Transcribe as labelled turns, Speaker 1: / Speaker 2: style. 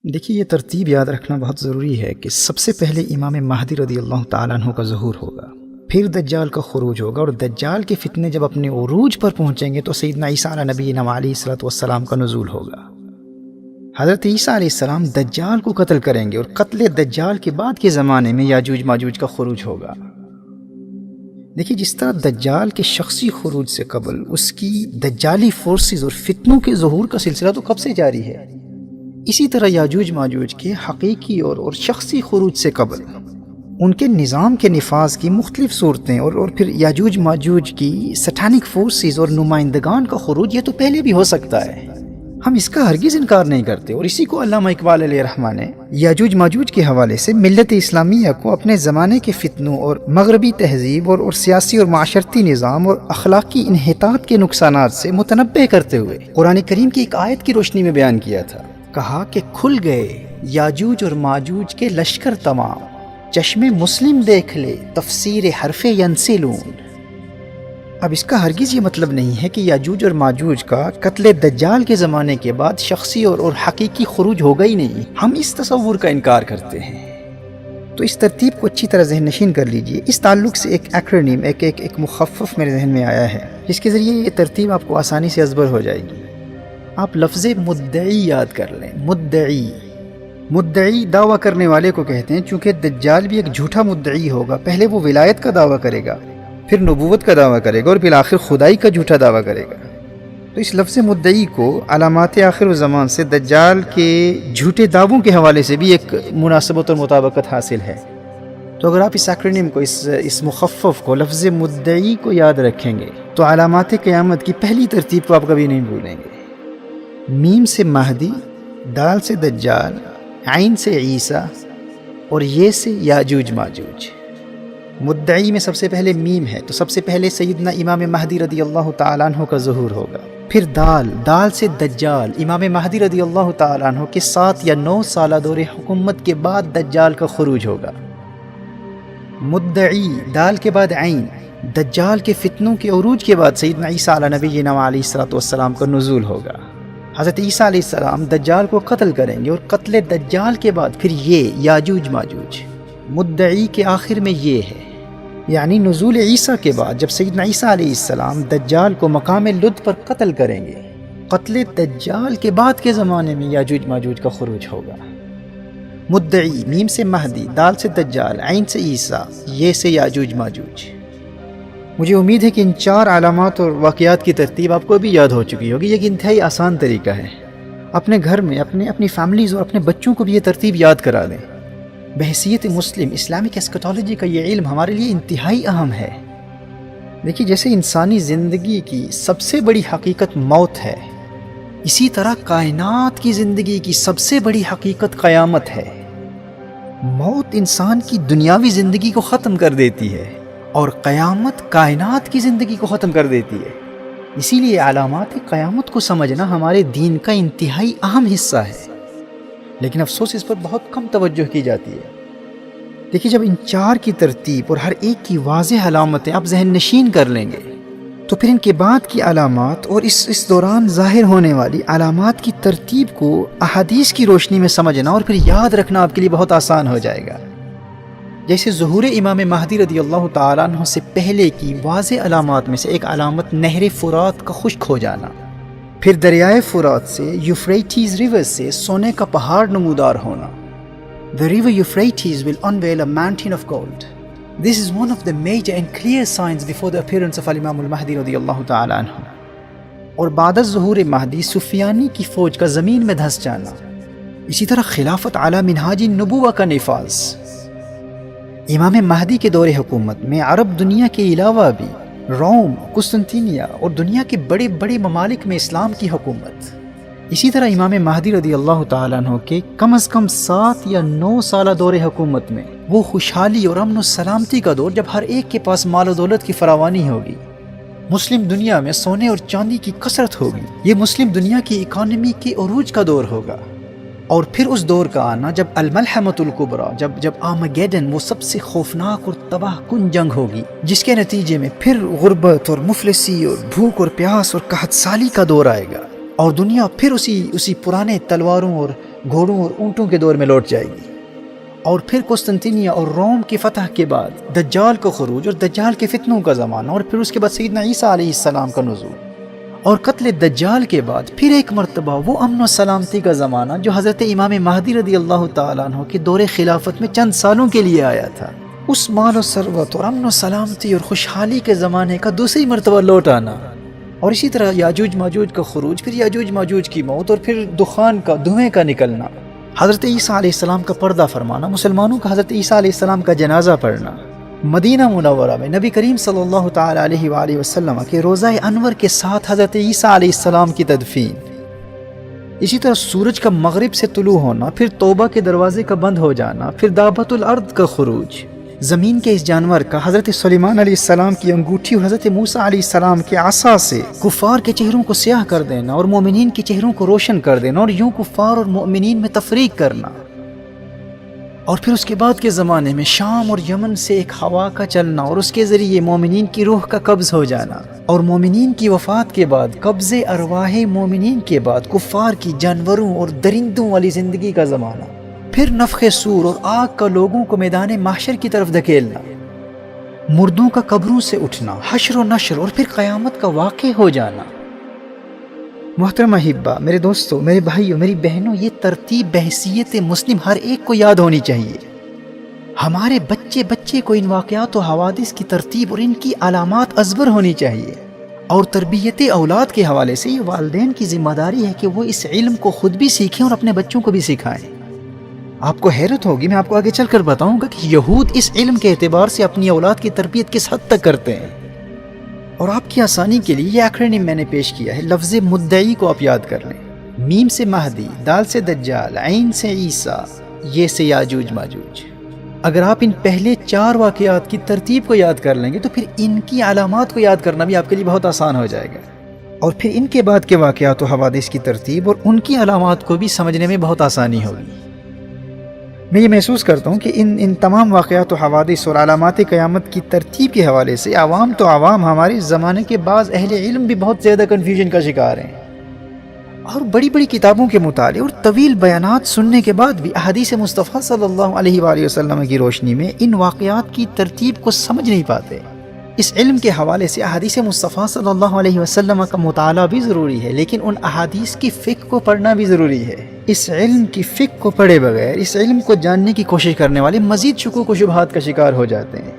Speaker 1: دیکھیے یہ ترتیب یاد رکھنا بہت ضروری ہے کہ سب سے پہلے امام مہدی رضی اللہ تعالیٰ عنہ کا ظہور ہوگا، پھر دجال کا خروج ہوگا، اور دجال کے فتنے جب اپنے عروج پر پہنچیں گے تو سیدنا عیسیٰ علیہ نبینا علیہ الصلوۃ والسلام کا نزول ہوگا۔ حضرت عیسیٰ علیہ السلام دجال کو قتل کریں گے، اور قتل دجال کے بعد کے زمانے میں یاجوج ماجوج کا خروج ہوگا۔ دیکھیے جس طرح دجال کے شخصی خروج سے قبل اس کی دجالی فورسز اور فتنوں کے ظہور کا سلسلہ تو کب سے جاری ہے، اسی طرح یاجوج ماجوج کے حقیقی اور شخصی خروج سے قبل ان کے نظام کے نفاذ کی مختلف صورتیں اور پھر یاجوج ماجوج کی سٹانک فورسز اور نمائندگان کا خروج یہ تو پہلے بھی ہو سکتا ہے، ہم اس کا ہرگز انکار نہیں کرتے۔ اور اسی کو علامہ اقبال علیہ رحمہ نے یاجوج ماجوج کے حوالے سے ملت اسلامیہ کو اپنے زمانے کے فتنوں اور مغربی تہذیب اور سیاسی اور معاشرتی نظام اور اخلاقی انحطاط کے نقصانات سے متنبہ کرتے ہوئے قرآن کریم کی ایک آیت کی روشنی میں بیان کیا تھا۔ کہا کہ کھل گئے یاجوج اور ماجوج کے لشکر تمام، چشم مسلم دیکھ لے تفسیر حرف ینسلون۔ اب اس کا ہرگز یہ مطلب نہیں ہے کہ یاجوج اور ماجوج کا قتل دجال کے زمانے کے بعد شخصی اور حقیقی خروج ہوگا ہی نہیں، ہم اس تصور کا انکار کرتے ہیں۔ تو اس ترتیب کو اچھی طرح ذہن نشین کر لیجئے۔ اس تعلق سے ایک ایکرونیم، ایک مخفف میرے ذہن میں آیا ہے جس کے ذریعے یہ ترتیب آپ کو آسانی سے ازبر ہو جائے گی۔ آپ لفظ مدعی یاد کر لیں۔ مدعی دعویٰ کرنے والے کو کہتے ہیں، چونکہ دجال بھی ایک جھوٹا مدعی ہوگا، پہلے وہ ولایت کا دعویٰ کرے گا، پھر نبوت کا دعویٰ کرے گا، اور بالآخر خدائی کا جھوٹا دعویٰ کرے گا۔ تو اس لفظ مدعی کو علامات آخر الزمان سے دجال کے جھوٹے دعووں کے حوالے سے بھی ایک مناسبت اور مطابقت حاصل ہے۔ تو اگر آپ اس ایکرونیم کو، اس مخفف کو، لفظ مدعی کو یاد رکھیں گے تو علامات قیامت کی پہلی ترتیب کو آپ کبھی نہیں بھولیں گے۔ میم سے مہدی، دال سے دجال، عین سے عیسیٰ، اور یہ سے یاجوج ماجوج۔ مدعی میں سب سے پہلے میم ہے، تو سب سے پہلے سیدنا امام مہدی رضی اللہ تعالیٰ عنہ کا ظہور ہوگا۔ پھر دال سے دجال، امام مہدی رضی اللہ تعالیٰ عنہ کے 7 یا 9 سالہ دور حکومت کے بعد دجال کا خروج ہوگا۔ مدعی، دال کے بعد عین، دجال کے فتنوں کے عروج کے بعد سیدنا عیسیٰ علیہ نبینا علیہ الصلوۃ والسلام کا نزول ہوگا۔ حضرت عیسیٰ علیہ السلام دجال کو قتل کریں گے، اور قتل دجال کے بعد پھر یہ یاجوج ماجوج۔ مدعی کے آخر میں یہ ہے، یعنی نزول عیسیٰ کے بعد جب سیدنا عیسیٰ علیہ السلام دجال کو مقام لد پر قتل کریں گے، قتل دجال کے بعد کے زمانے میں یاجوج ماجوج کا خروج ہوگا۔ مدعی، میم سے مہدی، دال سے دجال، عین سے عیسیٰ، یہ سے یاجوج ماجوج۔ مجھے امید ہے کہ ان 4 علامات اور واقعات کی ترتیب آپ کو بھی یاد ہو چکی ہوگی۔ یہ ایک انتہائی آسان طریقہ ہے، اپنے گھر میں اپنی فیملیز اور اپنے بچوں کو بھی یہ ترتیب یاد کرا دیں۔ بحیثیت مسلم اسلامک ایسکٹالوجی کا یہ علم ہمارے لیے انتہائی اہم ہے۔ دیکھیے جیسے انسانی زندگی کی سب سے بڑی حقیقت موت ہے، اسی طرح کائنات کی زندگی کی سب سے بڑی حقیقت قیامت ہے۔ موت انسان کی دنیاوی زندگی کو ختم کر دیتی ہے، اور قیامت کائنات کی زندگی کو ختم کر دیتی ہے۔ اسی لیے علامات قیامت کو سمجھنا ہمارے دین کا انتہائی اہم حصہ ہے، لیکن افسوس اس پر بہت کم توجہ کی جاتی ہے۔ دیکھیے جب ان 4 کی ترتیب اور ہر ایک کی واضح علامتیں آپ ذہن نشین کر لیں گے تو پھر ان کے بعد کی علامات اور اس دوران ظاہر ہونے والی علامات کی ترتیب کو احادیث کی روشنی میں سمجھنا اور پھر یاد رکھنا آپ کے لیے بہت آسان ہو جائے گا۔ جیسے ظہور امام مہدی رضی اللہ تعالیٰ عنہ سے پہلے کی واضح علامات میں سے ایک علامت نہر فرات کا خشک ہو جانا، پھر دریائے فرات سے یوفریٹیز ریور سے سونے کا پہاڑ نمودار ہونا۔ The river Euphrates will unveil a mountain of gold. This is one of the major and clear signs before the appearance of Imam al-Mahdi رضی اللہ تعالیٰ عنہ۔ اور بعد از ظہور مہدی سفیانی کی فوج کا زمین میں دھس جانا، اسی طرح خلافت علی منہاج النبوہ کا نفاذ۔ امام مہدی کے دور حکومت میں عرب دنیا کے علاوہ بھی روم، قسطنطینیہ اور دنیا کے بڑے بڑے ممالک میں اسلام کی حکومت۔ اسی طرح امام مہدی رضی اللہ تعالیٰ عنہ کے کم از کم 7 یا 9 سالہ دور حکومت میں وہ خوشحالی اور امن و سلامتی کا دور جب ہر ایک کے پاس مال و دولت کی فراوانی ہوگی، مسلم دنیا میں سونے اور چاندی کی کثرت ہوگی، یہ مسلم دنیا کی اکانومی کے عروج کا دور ہوگا۔ اور پھر اس دور کا آنا جب الملحمۃ الکبریٰ، جب آرمیگیڈن، وہ سب سے خوفناک اور تباہ کن جنگ ہوگی، جس کے نتیجے میں پھر غربت اور مفلسی اور بھوک اور پیاس اور قحط سالی کا دور آئے گا، اور دنیا پھر اسی پرانے تلواروں اور گھوڑوں اور اونٹوں کے دور میں لوٹ جائے گی، اور پھر قسطنطنیہ اور روم کی فتح کے بعد دجال کا خروج اور دجال کے فتنوں کا زمانہ، اور پھر اس کے بعد سیدنا عیسیٰ علیہ السلام کا نزول، اور قتل دجال کے بعد پھر ایک مرتبہ وہ امن و سلامتی کا زمانہ جو حضرت امام مہدی رضی اللہ تعالیٰ عنہ کے دور خلافت میں چند سالوں کے لیے آیا تھا۔ اس مال و ثروت اور امن و سلامتی اور خوشحالی کے زمانے کا دوسری مرتبہ لوٹ آنا، اور اسی طرح یاجوج ماجوج کا خروج، پھر یاجوج ماجوج کی موت، اور پھر دخان کا، دھوئیں کا نکلنا، حضرت عیسیٰ علیہ السلام کا پردہ فرمانا، مسلمانوں کا حضرت عیسیٰ علیہ السلام کا جنازہ پڑھنا، مدینہ منورہ میں نبی کریم صلی اللہ تعالی علیہ وآلہ وسلم کے روضہ انور کے ساتھ حضرت عیسیٰ علیہ السلام کی تدفین، اسی طرح سورج کا مغرب سے طلوع ہونا، پھر توبہ کے دروازے کا بند ہو جانا، پھر دابۃ الارض کا خروج، زمین کے اس جانور کا حضرت سلیمان علیہ السلام کی انگوٹھی اور حضرت موسیٰ علیہ السلام کے عصا سے کفار کے چہروں کو سیاہ کر دینا اور مومنین کے چہروں کو روشن کر دینا، اور یوں کفار اور مومنین میں تفریق کرنا، اور پھر اس کے بعد کے زمانے میں شام اور یمن سے ایک ہوا کا چلنا اور اس کے ذریعے مومنین کی روح کا قبض ہو جانا، اور مومنین کی وفات کے بعد قبض ارواح مومنین کے بعد کفار کی جانوروں اور درندوں والی زندگی کا زمانہ، پھر نفخ صور اور آگ کا لوگوں کو میدان محشر کی طرف دھکیلنا، مردوں کا قبروں سے اٹھنا، حشر و نشر، اور پھر قیامت کا واقع ہو جانا۔ محترم احبہ، میرے دوستوں، میرے بھائیوں، میری بہنوں، یہ ترتیب بحیثیت مسلم ہر ایک کو یاد ہونی چاہیے۔ ہمارے بچے کو ان واقعات و حوادث کی ترتیب اور ان کی علامات ازبر ہونی چاہیے، اور تربیت اولاد کے حوالے سے یہ والدین کی ذمہ داری ہے کہ وہ اس علم کو خود بھی سیکھیں اور اپنے بچوں کو بھی سکھائیں۔ آپ کو حیرت ہوگی، میں آپ کو آگے چل کر بتاؤں گا کہ یہود اس علم کے اعتبار سے اپنی اولاد کی تربیت کس حد تک کرتے ہیں، اور آپ کی آسانی کے لیے یہ ایکرونیم میں نے پیش کیا ہے۔ لفظ مدعی کو آپ یاد کر لیں، میم سے مہدی، دال سے دجال، عین سے عیسیٰ، یہ سے یاجوج ماجوج۔ اگر آپ ان پہلے 4 واقعات کی ترتیب کو یاد کر لیں گے تو پھر ان کی علامات کو یاد کرنا بھی آپ کے لیے بہت آسان ہو جائے گا، اور پھر ان کے بعد کے واقعات و حوادث کی ترتیب اور ان کی علامات کو بھی سمجھنے میں بہت آسانی ہوگی۔ میں یہ محسوس کرتا ہوں کہ ان تمام واقعات و حوادث اور علامات قیامت کی ترتیب کے حوالے سے عوام تو عوام، ہمارے زمانے کے بعض اہل علم بھی بہت زیادہ کنفیوژن کا شکار ہیں، اور بڑی بڑی کتابوں کے مطالعے اور طویل بیانات سننے کے بعد بھی احادیث مصطفیٰ صلی اللہ علیہ وآلہ وسلم کی روشنی میں ان واقعات کی ترتیب کو سمجھ نہیں پاتے۔ اس علم کے حوالے سے احادیث مصطفیٰ صلی اللہ علیہ وسلم کا مطالعہ بھی ضروری ہے، لیکن ان احادیث کی فقہ کو پڑھنا بھی ضروری ہے۔ اس علم کی فقہ کو پڑھے بغیر اس علم کو جاننے کی کوشش کرنے والے مزید شکوک و شبہات کا شکار ہو جاتے ہیں۔